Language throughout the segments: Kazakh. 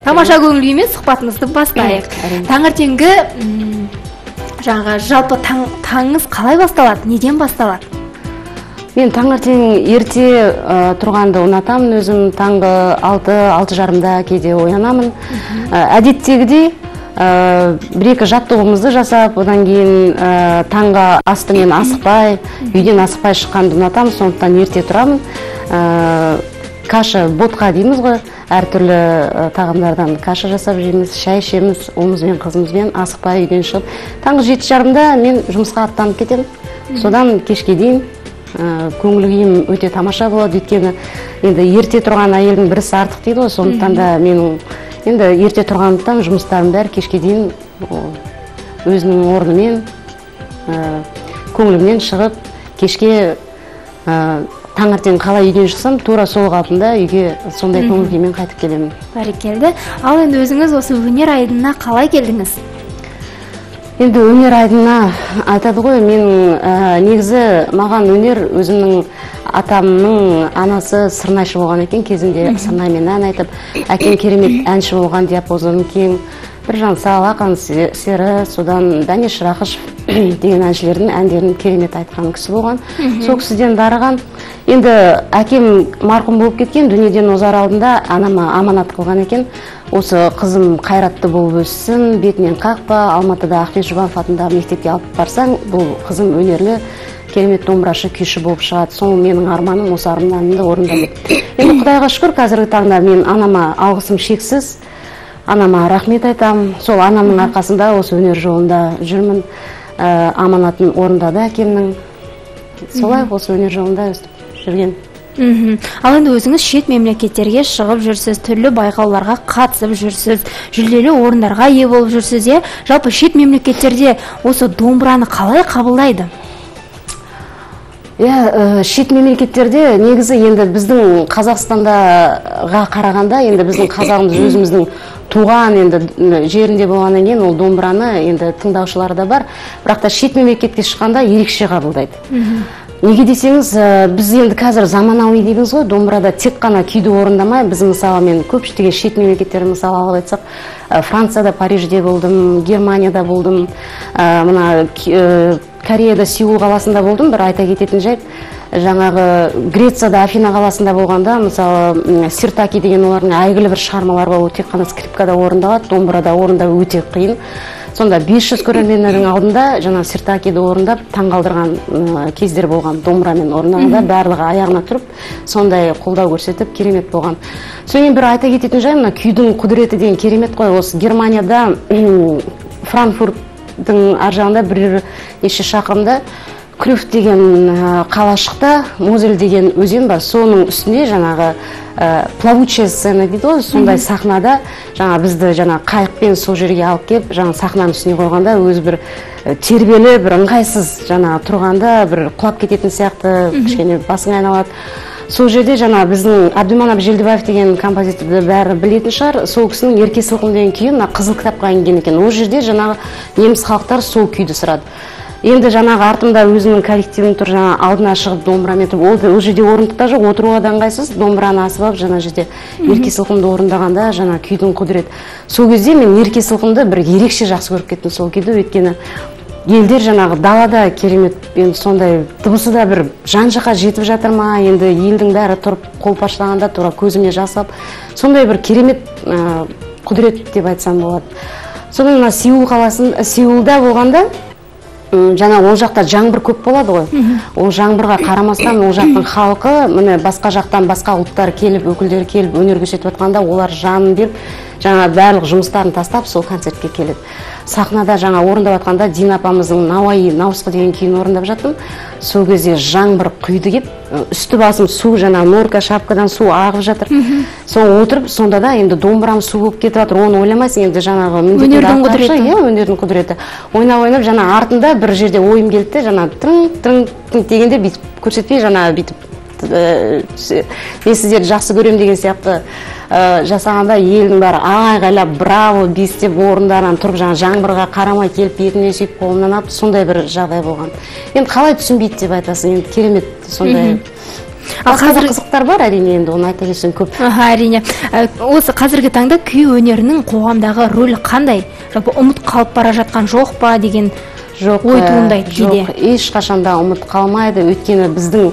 Тамаша көңіл күймен сұхбатымызды бастайық. Таңертеңгі жаңағы жалпы таңыңыз қалай басталады? Неден басталады? Мен таңертең ерте тұрғанды ұнатамын. Өзім таңғы 6-6:30-да кейде оянамын. Әдеттегідей бір-екі жаттығуымызды жасап, одан кейін таңғы асты мен асықпай, үйден асықпай шыққанды ұнатамын. Сондықтан ерте тұрамын. Каша, ботқа дейміз ғой, әртүрлі тағамдардан каша жасап жейміз, шай ішеміз, ұлымызбен, қызымызбен асықпай үйден шығып. Таңғы 7:30-да мен жұмысқа аттанып кетемін. Содан кешке дейін көңіл күйім өте тамаша болады. Өйткені енді ерте тұрған әйелдің бірісі артық дейді ғой, сондықтан да менің енді ерте тұрғандықтан жұмыстарым бәрі кешке дейін өзінің орнымен, көңілімнен шығып, кешке таңертең қалай үйден шықсам, тура сол қалпында үйге сондай көңіл күймен қайтып келемін. Бәрекелді. Ал енді өзіңіз осы өнер айдынына қалай келдіңіз? Енді өнер айдынына айтады ғой, мен негізі маған өнер өзімнің атамның анасы сырнайшы болған екен, кезінде сырнаймен ән айтып, әкем керемет әнші болған, диапазоны кең, Біржан Сал, Ақан Сері, содан Дәнеш Рақышев деген әншілердің әндерін керемет айтқан кісі болған. Сол кісіден дарыған. Енді әкем марқұм болып кеткен, дүниеден озар алдында анама аманат қылған екен. Осы қызым қайратты болып өссін, бетінен қақпа, Алматыда Ахмет Жұбанов атындағы мектепке алып барсаң, бұл қызым өнерлі, керемет домбырашы, күйші болып шығады. Сол менің арманым, осы арманымды орындады. Енді Құдайға шүкір, қазіргі таңда мен анама алғысым шексіз. Анама рахмет айтамын. Сол анамның арқасында осы өнер жолында жүрмін. Аманатын орындады әкемнің. Солай осы өнер жолында жүрген. Ал енді өзіңіз шет мемлекеттерге шығып жүрсіз, түрлі байқауларға қатысып жүрсіз, жүлделі орындарға ие болып жүрсіз, е? Жалпы шет мемлекеттерде осы домбыраны қалай қабылдайды? Шет мемлекеттерде негізі енді біздің Қазақстандаға қарағанда, енді біздің қазағымыз өзіміздің туған енді жерінде болғаннан кейін ол домбыраны енді тыңдаушылары да бар, бірақ та шет мемлекетке шыққанда ерекше қабылдайды. Неге десеңіз, біз енді қазір заманауи дейміз ғой, домбырада тек қана күйді орындамай, біз мысалы мен көпшілігі шет мемлекеттер мысалы алып айтсақ, Францияда, Парижде болдым, Германияда болдым, мына Кореяда Сеул қаласында болдым. Бір айта кететін жайт, жаңағы Грецияда Афина қаласында болғанда, мысалы Сиртаки деген олардың әйгілі бір шығармалар бар, тек қана скрипкада орындалады, домбырада орындау өте қиын. Сонда 500 көрерменнің алдында жаңа Сиртакиді орындап, таңғалдырған кездер болған. Домбырамен орындағанда барлығы аяғына тұрып, сондай қолдау көрсетіп, керемет болған. Содан бір айта кететін жай, мына күйдің құдіреті деген керемет қой. Осы Германияда Франкфурттың ар жағында бір неше шақырымда Крюф деген қалашықта Мозель деген өзен бар. Соның үстінде жаңағы плавучая сцена дейді ғой, сондай сахнада жаңа бізді жаңа қайықпен сол жерге алып келіп, жаңа сахнаның үстіне қойғанда өзі бір тербелі, бір ыңғайсыз жаңа тұрғанда бір құлап кететін сияқты, кішкене басың айналады. Сол жерде жаңа біздің Әбдіманап Желдібаев деген композиторды бәрі білетін шығар. Сол кісінің Ерке сылқым деген күйі мына қызыл кітапқа енген екен. Ол жерде жаңағы неміс халықтар сол күйді сұрады. Енді жаңағы артымда өзінің коллективім тұр, жаңа алдына шығып домбырамен тұрып, ол жерде орындықта жоқ, отыруға да ыңғайсыз, домбыраны асып алып, жаңа жерде Ерке сылқымды орындағанда жаңа күйдің құдірет. Сол кезде мен Ерке сылқымды бір ерекше жақсы көріп кеттім сол күйді, өйткені елдер жаңағы далада керемет, енді сондай дыбысы да бір жан-жаққа жетіп жатыр ма, енді елдің бәрі тұрып қолпаштағанда тура көзіме жас алып, сондай бір керемет құдірет деп айтсам болады. Содан Сеул қаласында, Сеулда болғанда жаңа ол жақта жаңбыр көп болады ғой. Ол жаңбырға қарамастан ол жақтың халқы, міне басқа жақтан басқа ұлттар келіп, өкілдері келіп өнер көрсетіп жатқанда, олар жанын беріп, жаңа барлық жұмыстарын тастап сол концертке келеді. Сахнада жаңа орындап жатқанда Дина апамыздың Науаи Наусқы деген күйін орындап жаттым. Сол кезде жаңбыр құйды кеп, үсті басым су, жаңа норка шапкадан су ағып жатыр. Соң отырып, сонда да енді домбырам су болып кетіп жатыр, оны ойламайсың, енді жаңағы өнердің құдіреті. Өнердің құдіреті. Ойнап, жаңа артында бір жерде ойым келді, жаңа тың дегенде бүйтіп көрсетпей, жаңа бүйтіп мен сіздерді жақсы көрем деген сияқты жасағанда елдің бәрі айғайлап браво бестеп орындарынан тұрып жаңбырға қарамай келіп бетіне сүйіп қолымнан алып, сондай бір жағдай болған. Енді қалай түсінбейді деп айтасың, енді керемет сондай. Ал қазір қызықтар бар әрине, енді оны айта келсең көп. Әрине. Осы қазіргі таңда күй өнерінің қоғамдағы рөлі қандай? Жалпы ұмыт қалып бара жатқан жоқ па деген ой туындайды кейде. Жоқ, ешқашанда ұмыт қалмайды. Өйткені біздің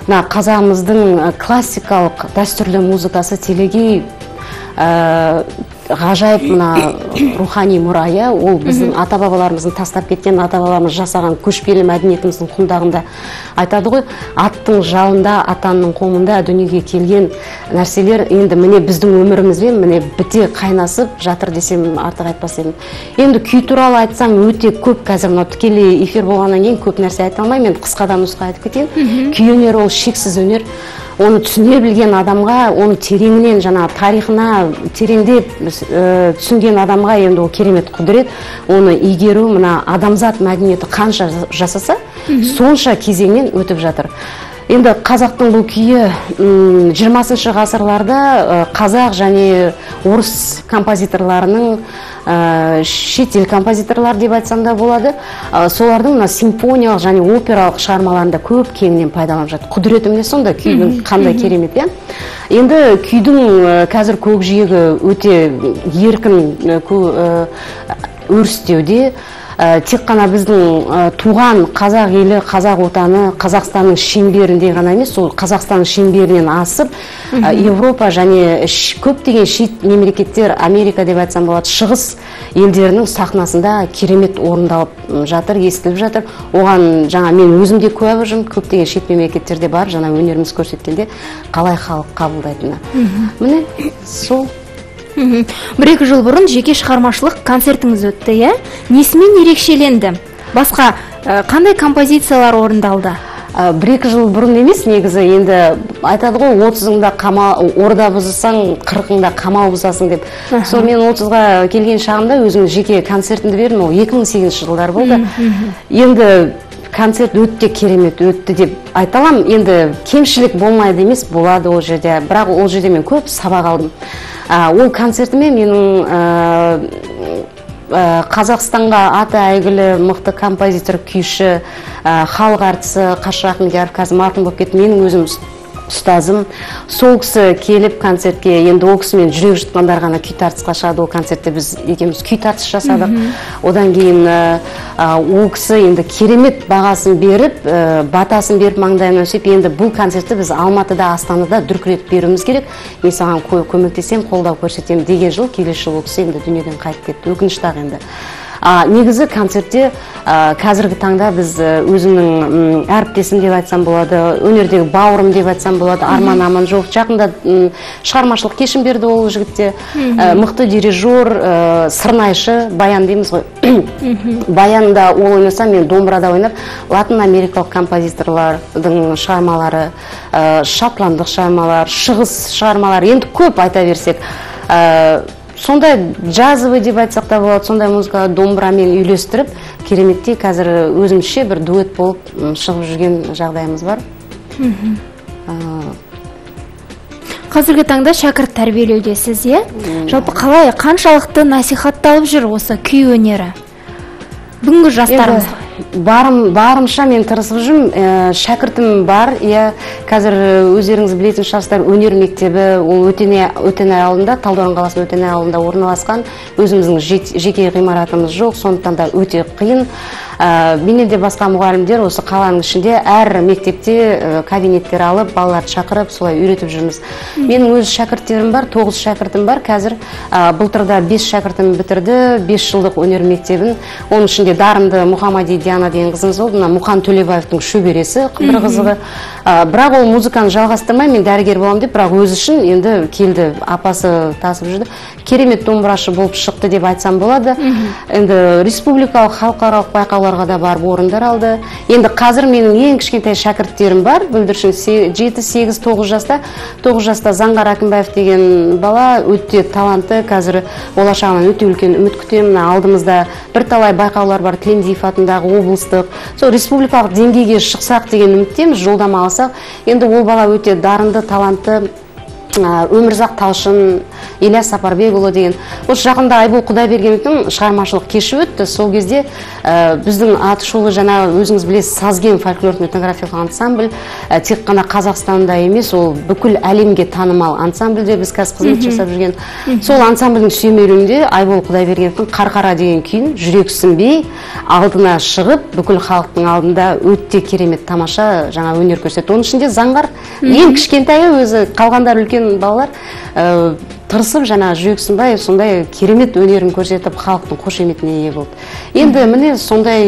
қазағымыздың классикалық дәстүрлі музыкасы телегей ғажайып мына рухани мұрайы, ол біздің ата-бабаларымыздың тастап кеткен, ата-бабаларымыз жасаған көшпелі мәдениетіміздің құндағында айтады ғой, аттың жалында, атанның қомында дүниеге келген нәрселер енді міне біздің өмірімізбен міне біте қайнасып жатыр десем артық айтпас едім. Енді күй туралы айтсам өте көп, қазір мына тікелей эфир болғаннан кейін көп нәрсе айта алмаймын, енді қысқадан нұсқа айтып кетейін. Күй өнері ол шексіз өнер. Оны түсіне білген адамға, оны тереңінен жаңа тарихына тереңдеп түсінген адамға енді ол керемет құдірет. Оны игеру, мына адамзат мәдениеті қанша жасаса, сонша кезеңнен өтіп жатыр. Енді қазақтың бұл күйі 20 ғасырларда қазақ және орыс композиторларының, шетел композиторлар деп айтсам да болады, солардың симфониялық және опералық шығармаларында көп кеңінен пайдаланып жатыр. Құдіреті міне сонда, күйдің қандай керемет, иә? Енді күйдің қазір көкжиегі өте еркін өрістеуде. Тек қана біздің туған қазақ елі, қазақ отаны, Қазақстанның шеңберінде ғана емес, сол Қазақстанның шеңберінен асып, Европа және көптеген шет мемлекеттер, Америка деп айтсам болады, шығыс елдерінің сахнасында керемет орындалып жатыр, естіліп жатыр. Оған жаңа мен өзім де куә болдым, көптеген шет мемлекеттерде бар, жаңа өнеріміз көрсеткенде қалай халық қабылдайтыны. Міне сол. Бір-екі жыл бұрын жеке шығармашылық концертіңіз өтті, иә? Несімен ерекшеленді? Басқа қандай композициялар орындалды? Бір-екі жыл бұрын емес, негізі енді айтады ғой, 30-ыңда орда бұзысаң, 40-ыңда қамал бұзасың деп. Сол мен 30-ға келген шағымда өзім жеке концертімді бердім, ол 2008 жылдар болды. Енді концерт өтті керемет өтті деп айталам. Енді кемшілік болмайды емес, болады ол жерде. Бірақ ол жерде мен көп сабақ алдым. Ол концертіме менің Қазақстанға аты әйгілі мықты композитор, күйші, халық әртісі Қашыр Ахмедияров қазір марқұм болып кетті, менің өзім ұстазым. Сол кісі келіп концертке, енді ол кісімен жүрек жұтқандар ғана күй тартысқа шығады. Ол концертте біз екеуміз күй тартыс жасадық. Одан кейін ол кісі енді керемет бағасын беріп, батасын беріп маңдайына өсеп, енді бұл концертті біз Алматыда, Астанада дүркіретіп беруіміз керек. Мен саған көмектесем, қолдау көрсетемін деген жыл, келесі жыл ол кісі енді дүниеден қайтып кетті. Өкінішті енді. Негізі концертте қазіргі таңда біз өзімнің әріптесім деп айтсам болады, өнердегі бауырым деп айтсам болады, Арман Аманжолов. Жақында шығармашылық кешім берді ол жігітте. Мықты дирижер, сырнайшы, баян дейміз ғой. Баянда ол ойнаса, мен домбырада ойнап, латын америкалық композиторлардың шығармалары, шотландық шығармалар, шығыс шығармалар, енді көп айта берсек. Сондай джазовый деп айтсақ та болады, сондай музыка домбырамен үйлестіріп, кереметтей қазір өзімізше бір дуэт болып шығып жүрген жағдайымыз бар. Қазіргі таңда шәкірт тәрбиелеудесіз, е? Жалпы қалай, қаншалықты насихатталып жүр осы күй өнері? Бүгінгі жастарымыз барымша мен тырысып жүрмін. Шәкіртім бар, қазір өздеріңіз білетін шығарсыздар, өнер мектебі, ол Өтенай ауылында, Талдықорған қаласының Өтенай ауылында орналасқан. Өзіміздің жеке ғимаратымыз жоқ, сондықтан да өте қиын. Менен де басқа мұғалімдер осы қаланың ішінде әр мектепте кабинеттер алып, балаларды шақырып, солай үйретіп жүрміз. Менің өз шәкірттерім бар, 9 шәкіртім бар. Қазір былтырда 5 шәкіртім бітірді, 5 жылдық өнер мектебін. Оның ішінде дарынды Мұхаммади Диана деген қызымыз болды. Мұқан Төлебаевтың шөбересі, бір қызығы. Бірақ ол музыканы жалғастырмай, мен дәрігер боламын деп, бірақ өзі үшін енді келді, апасы тасып жүрді. Керемет домбырашы болып шықты деп айтсам болады. Енді республикалық, халықаралық байқауларға да барып орындар алды. Енді қазір менің ең кішкентай шәкірттерім бар, бүлдіршін 7, 8, 9 жаста. 9 жаста Заңғар Акимбаев деген бала өте талантты, қазір болашағынан өте үлкен үміт күтемін. Алдымызда бірталай байқаулар бар, Тілендиев атындағы облыстық, сол республикалық деңгейге шықсақ деген үміттеміз, жолдама алсақ. Енді ол бала өте дарынды, талантты. Өмірзақ Талшын, Ильяс Сапарбекұлы деген. Осы жақында Айбол Құдайбергеновтің шығармашылық кеші өтті. Сол кезде біздің атышулы жаңа өзіңіз білесіз сазген фольклорлық этнографиялық ансамбль тек қана Қазақстанда емес, ол бүкіл әлемге танымал ансамбльде біз қазір қызмет жасап жүрген. Сол ансамбльдің сүйемелдеуінде Айбол Құдайбергеновтің Қарқара деген күйін жүрексінбей алдына шығып, бүкіл халықтың алдында өте керемет тамаша жаңа өнер көрсетті. Оның ішінде Заңғар ең кішкентайы, өзі қалғандар үлкен балалар тырысып жаңа жүрексінбей сондай керемет өнерін көрсетіп халықтың қошеметіне ие болды. Енді міне сондай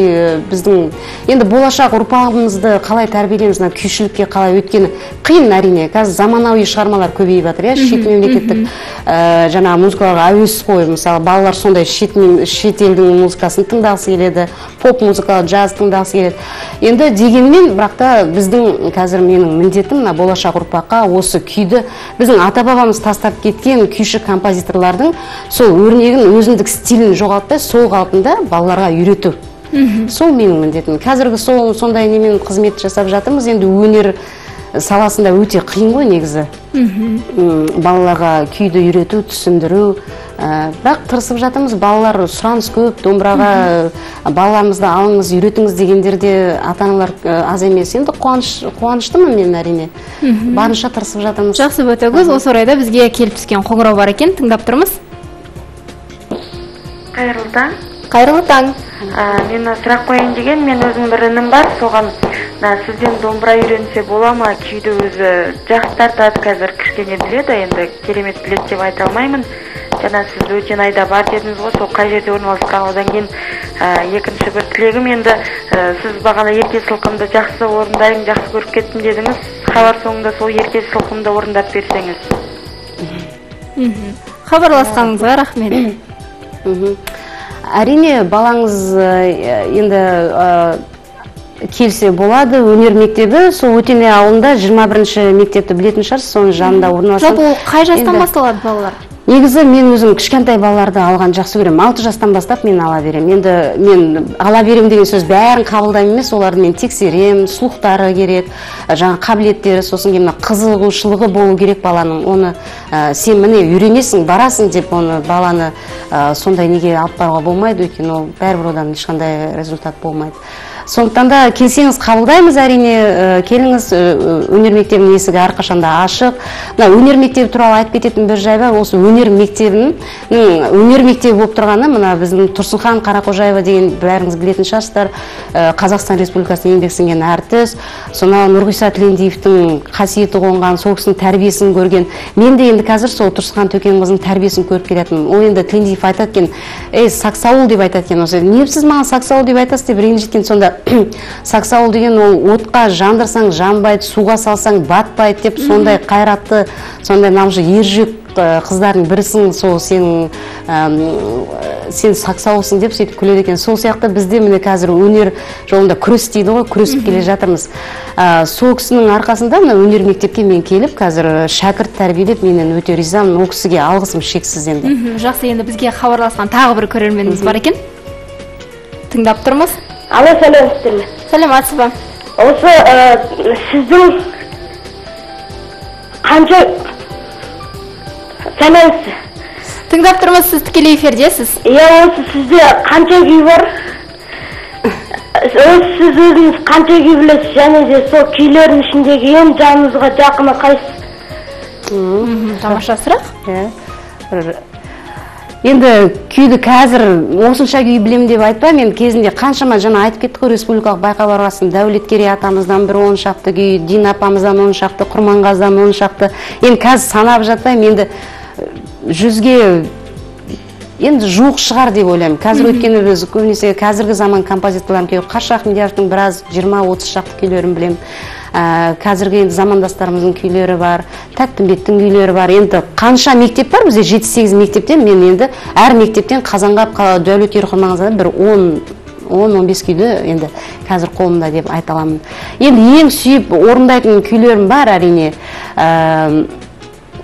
біздің енді болашақ ұрпағымызды қалай тәрбиелейміз, күйшілікке қалай, өткені қиын әрине. Қазір заманауи шығармалар көбейіп жатыр, шет мемлекеттік жаңа музыкаларға әуес қой. Мысалы, балалар сондай шет елдің музыкасын тыңдағысы келеді, поп музыкалы, джаз тыңдағысы келеді. Енді дегенмен, бірақ та біздің қазір менің міндетім болашақ ұрпаққа осы күйді біздің ата-бабамыз тастап кеткен күйші композиторлардың сол өрнегін, өзіндік стилін жоғалтпай, сол қалпында балаларға үйрету. Сол менің міндетім. Қазіргі сондай немен қызмет жасап жатырмыз. Енді өнер саласында өте қиын ғой негізі. Балаларға күйді үйрету, түсіндіру. Бірақ тырысып жатырмыз. Балалар сұраныс көп, домбыраға балаларымызды алыңыз, үйретіңіз дегендерде ата-аналар аз емес. Енді қуаныштымын мен әрине. Барынша тырысып жатырмыз. Жақсы, Ботагөз. Осы орайда бізге келіп түскен қоңырау бар екен, тыңдап тұрмыз. Қайырлы таң. Қайырлы таң. Мен сұрақ қояйын деген, мен өзім бір інім бар, соған сізден домбыра үйренсе бола ма? Күйді өзі жақсы тартады, қазір кішкене біледі, енді керемет біледі деп айта алмаймын. Жаңа сіз Өтенайда бар дедіңіз ғой, сол қай жерде орналасқан. Одан кейін екінші бір тілегім, енді сіз бағана ерке сылқымды жақсы орындаймын, жақсы көріп кеттім дедіңіз. Хабар соңында сол ерке сылқымды орындап берсеңіз. Хабарласқаныңызға рахмет. Әрине, балаңыз енді келсе болады. Өнер мектебі сол Өтене ауылында 21-ші мектепті білетін шығарсыз, соның жанында орналасқан. Жалпы қай жастан басталады балалар? Негізі мен өзім кішкентай балаларды алған жақсы көремін. 6 жастан бастап мен ала берем. Енді мен ала берем деген сөз бәрін қабылдаймын емес, оларды мен тексерем, слухтары керек, жаңа қабілеттері, сосын кейін қызығушылығы болу керек баланың. Оны сен міне үйренесің, барасың деп оны баланы сондай неге алып баруға болмайды, өйткені ол бәрібір одан ешқандай результат болмайды. Сондықтан да келсеңіз қабылдаймыз, әрине, келіңіз, өнер мектебінің есігі әрқашанда ашық. Өнер мектебі туралы айтып кететін бір жай бар, осы өнер мектебінің өнер мектебі болып тұрғаны, мына біздің Тұрсынхан Қарақожаева деген бәріңіз білетін шығарсыздар, Қазақстан Республикасының еңбек сіңірген әртіс, сонау Нұрғиса Тілендиевтің қасиеті қонған, сол кісінің тәрбиесін көрген. Мен де енді қазір сол Тұрсынхан Төкенқызының тәрбиесін көріп келетінмін. Ол енді Тілендиев айтады екен, саксауыл деп айтады екен, осы не сіз маған саксауыл деп айтасыз деп ренжіткен. Сонда саксауыл деген ол отқа жандырсаң жанбайды, суға салсаң батпайды деп сондай қайратты, сондай намжы ержүрек қыздардың бірісің, сол сен саксауылсың деп сөйтіп күледі екен. Сол сияқты бізде міне қазір өнер жолында күрес дейді ғой, күресіп келе жатырмыз. Сол кісінің арқасында өнер мектепке мен келіп, қазір шәкірт тәрбиелеп, менен өте ризамын. Ол кісіге алғысым шексіз енді. Жақсы, енді бізге хабарласқан тағы бір көрерменіміз бар екен. Тыңдап тұрмыз. Алло, сәлемсіздер ме? Сәлематсыз ба? Осы сіздің қанша сәлемсіз? Тыңдап тұрмыз, сіз тікелей эфирдесіз. Иә, осы сізде қанша күй бар? Сіз өзіңіз қанша күй білесіз, және де сол күйлердің ішіндегі ең жаныңызға жақыны қайсысы? Тамаша сұрақ. Енді күйді қазір осынша күй білем деп айтпаймын. Мен кезінде қаншама жаңа айтып кеттік қой, республикалық байқауларға қатысып, Дәулеткерей атамыздан бір 10 шақты күй, Дина апамыздан 10 шақты, Құрманғазыдан 10 шақты. Енді қазір санап жатпаймын, енді 100-ге енді жуық шығар деп ойлаймын. Қазір өткені біз көбінесе қазіргі заман композиторларын күйі Қаршы Ахмедияровтың біраз 20-30 шақты күйлерін білем. Қазіргі енді замандастарымыздың күйлері бар, Тәттімбеттің күйлері бар. Енді қанша мектеп бар бізде, 7-8 мектептен, мен енді әр мектептен Қазанғап, Дәулеткерей, Құрманғазыдан бір 10-15 күйді енді қазір қолымда деп айта аламын. Енді ең сүйіп орындайтын күйлерім бар әрине.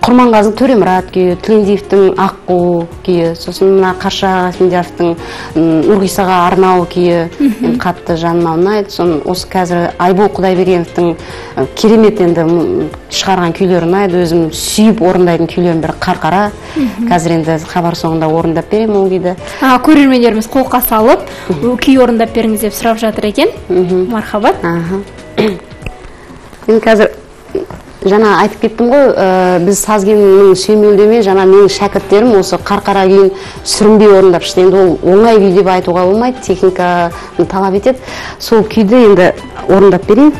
Құрманғазының Төремұрат күйі, Тілендиевтің Аққу күйі, сосын мына Қарша Ахмедияровтың Нұрғисаға арнау күйі қатты жаныма ұнайды. Сосын осы қазір Айбол Құдайбергеновтың керемет енді шығарған күйлері ұнайды. Өзім сүйіп орындайтын күйлердің бірі Қарқара. Қазір енді хабар соңында орындап беремін ол күйді. Көрермендеріміз қолқа салып, күй орындап беріңіз деп сұрап жатыр екен. Мархабат. Мен қазір жаңа айтып кеттім ғой, біз Сазгеннің сүйемелдеме жаңа менің шәкірттерім осы Қарқара күйін сүрінбей орындап шықты. Енді ол оңай күй деп айтуға болмайды, техниканы талап етеді. Сол күйді енді орындап берейін.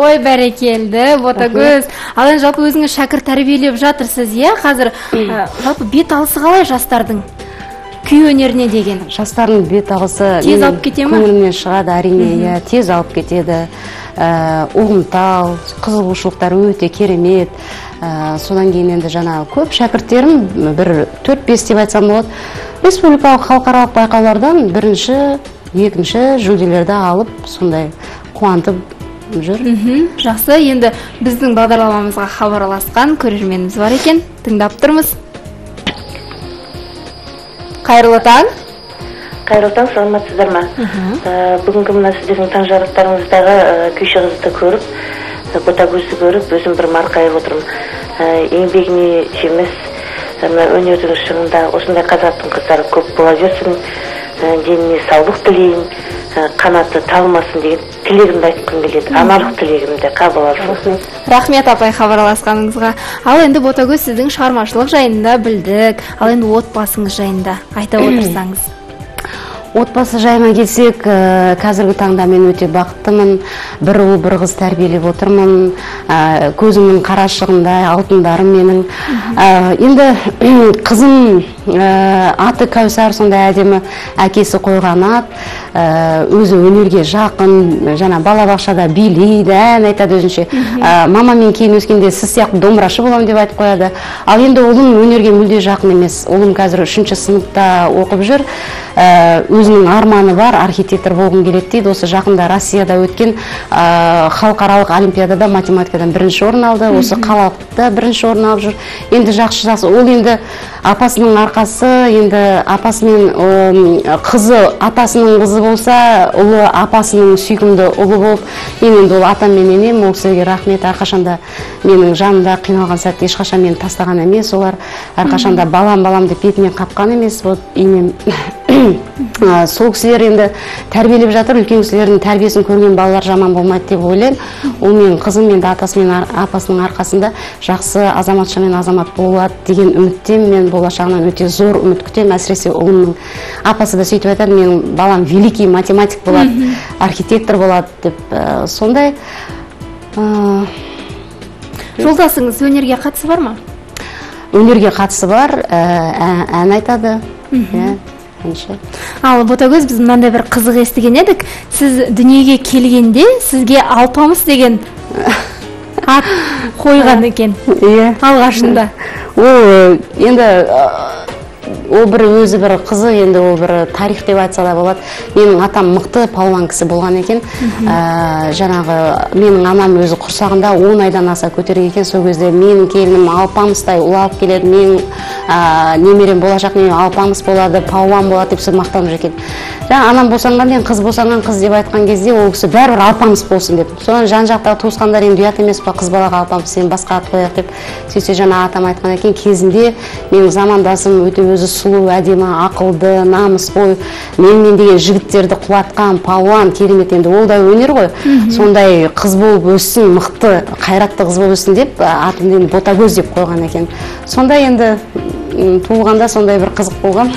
Ой, бәрекелді, Ботагөз. Ал енді жалпы өзіңіз шәкірт тәрбиелеп жатырсыз, иә? Қазір жалпы бет алысы қалай жастардың күй өнеріне деген? Жастардың бет алысы тез алып кете ме? Көңілімнен шығады, әрине, тез алып кетеді. Ұғымтал, қызығушылықтар өте керемет. Содан кейін енді жаңа көп шәкірттерім, бір 4-5 деп айтсам болады, республикалық халықаралық байқаулардан бірінші, екінші жүлделерді алып, сондай қуантып жүр. Жақсы, енді біздің бағдарламамызға хабарласқан көрерменіміз бар екен, тыңдап тұрмыз. Қайырлы таң. Қайырлы таң, саламатсыздар ма? Бүгінгі мына сіздердің таң жарықтарыңыздағы күйші қызды көріп, Ботагөзді көріп, өзім бір марқайып отырмын. Еңбегіне жемес, өнердің шыңында осындай қазақтың қыздары көп бола берсін, деніне саулық тілейін, қанаты талмасын деген тілегімді айтқым келеді. Аналық тілегімді қабыл алсын. Рахмет апай хабарласқаныңызға. Ал енді Ботагөз сіздің шығармашылық жайында білдік. Ал енді отбасыңыз жайында айта отырсаңыз. Отбасы жайына келсек, қазіргі таңда мен өте бақыттымын. Бір ұл, бір қыз тәрбиелеп отырмын. Көзімнің қарашығындай алтындарым менің. Енді қызым аты Кәусар, сондай әдемі әкесі қойған ат. Өзі өнерге жақын, жаңа балабақшада билейді, ән айтады өзінше. Мамамен кейін өскенде сіз сияқты домбырашы боламын деп айтып қояды. Ал енді ұлым өнерге мүлде жақын емес. Ұлым қазір 3-ші сыныпта оқып жүр. Өзінің арманы бар, архитектор болғым келеді дейді. Осы жақында Россияда өткен халықаралық олимпиадада математикадан бірінші орын алды. Осы қалалықта бірінші орын алып жүр. Енді жақсы. Ол енді апасының арқасы арқасы енді апасымен қызы атасының қызы болса, ұлы апасының сүйкімді ұлы болып, мен енді ол атам мен енем, ол кісіге рахмет. Әрқашанда менің жанымда қиналған сәтте ешқашан мені тастаған емес, олар әрқашанда балам деп бетінен қапқан емес. Вот енем сол кісілер енді тәрбиелеп жатыр, үлкен кісілердің тәрбиесін көрген балалар жаман болмайды деп ойлаймын. Ол менің қызым енді атасы мен апасының арқасында жақсы азаматша мен азамат болады деген үміттемін. Мен болашағынан өте зор үміт күтемін. Әсіресе ұлымның апасы да сөйтіп айтады, менің балам великий математик болады, архитектор болады деп. Сондай. Жолдасыңыз өнерге қатысы бар ма? Өнерге қатысы бар, ән айтады. Ал Ботагөз, біз мынандай бір қызық естіген едік. Сіз дүниеге келгенде сізге Алпамыс деген ат қойған екен. Алғашында. Ол енді ол бір өзі бір қызы, енді ол бір тарих деп айтса да болады. Менің атам мықты палуан кісі болған екен. Жаңағы менің анам өзі құрсағында 10 айдан аса көтерген екен. Сол кезде менің келінім Алпамыстай ұлап келеді, менің немерем болашақ немерем Алпамыс болады, палуан болады деп мақтанып екен. Жаңа анам босанған ден қыз босанған қыз деп айтқан кезде ол кісі бәрібір Алпамыс болсын деп. Содан жан-жақтағы туысқандар енді ұят емес па, қыз балаға Алпамыс, сен басқа ат қояйық деп. Сөйтсе жаңа атам айтқан екен, кезінде менің замандасым өте өзі сұлу, әдемі, ақылды, намысқой, мен деген жігіттерді құлатқан палуан, керемет, енді ол да өнер ғой. Сондай қыз болып өссін, мықты, қайратты қыз болып өссін деп атымды Ботагөз деп қойған екен. Сондай енді туылғанда сондай бір қызық болған.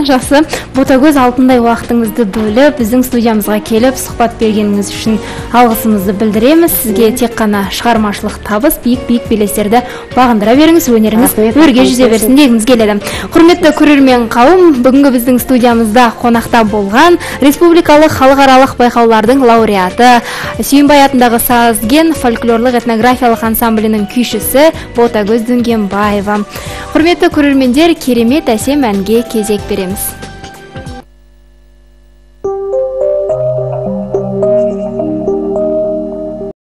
Жақсы. Ботагөз, алтындай уақытыңызды бөліп, біздің студиямызға келіп, сұхбат бергеніңіз үшін алғысымызды білдіреміз. Сізге тек қана шығармашылық табыс, биік белестерді бағындыра беріңіз, өнеріңіз өрге жүзе берсін дегіміз келеді. Құрметті көрермен қауым, бүгінгі біздің студиямызда қонақта болған республикалық халықаралық байқаулардың лауреаты, Сүйінбай атындағы Сазген фольклорлық этнографиялық ансамблінің күйшісі Ботагөз Дүнгенбаева. Құрметті көрермендер, керемет әсем әнге кезек береміз.